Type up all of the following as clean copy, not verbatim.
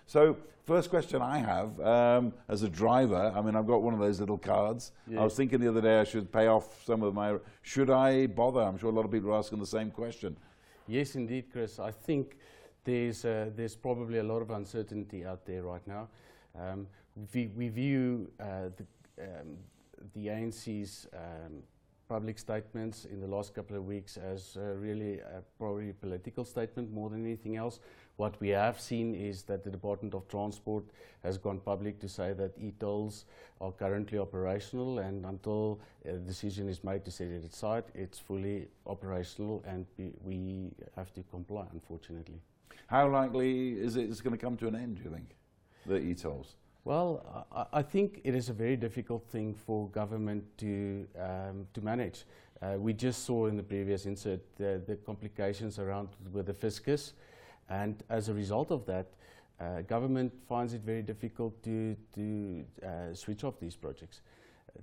So, first question I have, as a driver, I mean, I've got one of those little cards. Yeah. I was thinking the other day I should pay off some of my, should I bother? I'm sure a lot of people are asking the same question. Yes, indeed, Chris. I think there's probably a lot of uncertainty out there right now. We view the ANC's public statements in the last couple of weeks as really probably a political statement more than anything else. What we have seen is that the Department of Transport has gone public to say that e-tolls are currently operational, and until a decision is made to set it aside, it's fully operational, and we have to comply, unfortunately. How likely is it it's going to come to an end, do you think, the e-tolls? Well, I think it is a very difficult thing for government to manage. We just saw in the previous insert the complications around with the fiscus, and as a result of that, government finds it very difficult to switch off these projects.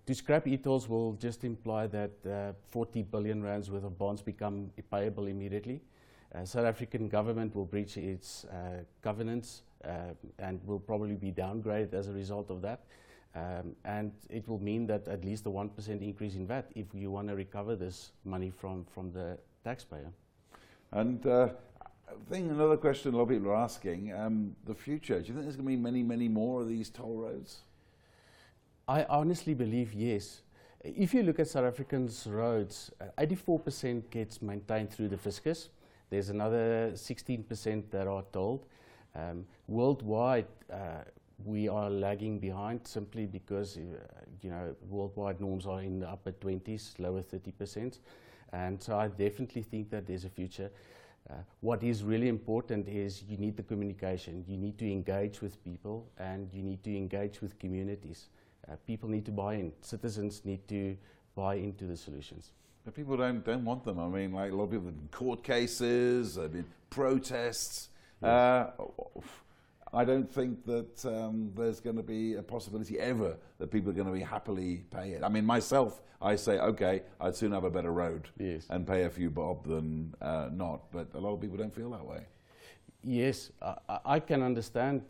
To scrap e-tolls will just imply that 40 billion rands worth of bonds become payable immediately. South African government will breach its covenants and will probably be downgraded as a result of that. And it will mean that at least a 1% increase in VAT if you want to recover this money from the taxpayer. And I think another question a lot of people are asking, the future, do you think there's going to be many, many more of these toll roads? I honestly believe yes. If you look at South Africa's roads, 84% gets maintained through the fiscus. There's another 16% that are tolled. Worldwide, we are lagging behind simply because worldwide norms are in the upper 20s, lower 30%. And so I definitely think that there's a future. What is really important is you need the communication. You need to engage with people, and you need to engage with communities. People need to buy in. Citizens need to buy into the solutions. But people don't want them. I mean, like a lot of people in court cases, I mean, protests. Yes. I don't think that there's going to be a possibility ever that people are going to be happily pay it. I mean, myself, I say, okay, I'd sooner have a better road and pay a few bob than not. But a lot of people don't feel that way. Yes, I can understand.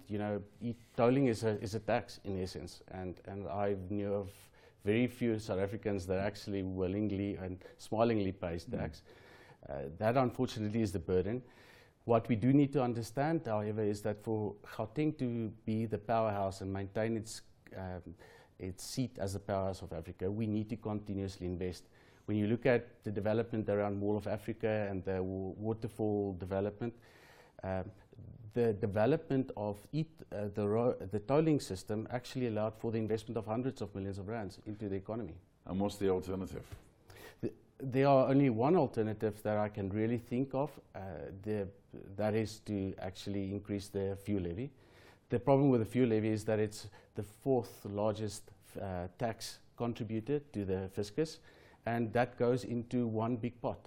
Tolling is a tax in essence, and I knew of very few South Africans that actually willingly and smilingly pays tax. That unfortunately is the burden. What we do need to understand, however, is that for Gauteng to be the powerhouse and maintain its seat as the powerhouse of Africa, we need to continuously invest. When you look at the development around Mall of Africa and the waterfall development, the development of the tolling system actually allowed for the investment of hundreds of millions of rands into the economy. And what's the alternative? There are only one alternative that I can really think of, that is to actually increase the fuel levy. The problem with the fuel levy is that it's the fourth largest tax contributor to the fiscus, and that goes into one big pot.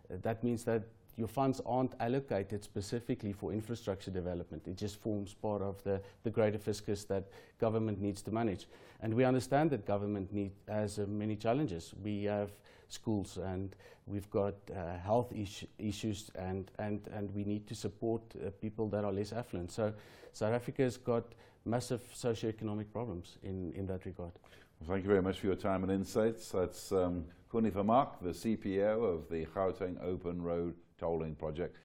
That means that your funds aren't allocated specifically for infrastructure development. It just forms part of the greater fiscus that government needs to manage. And we understand that government has many challenges. We have schools, and we've got health issues, and we need to support people that are less affluent. So South Africa has got massive socioeconomic problems in that regard. Well, thank you very much for your time and insights. That's Coenie Vermaak, the CPO of the Gauteng Open Road Tolling Project.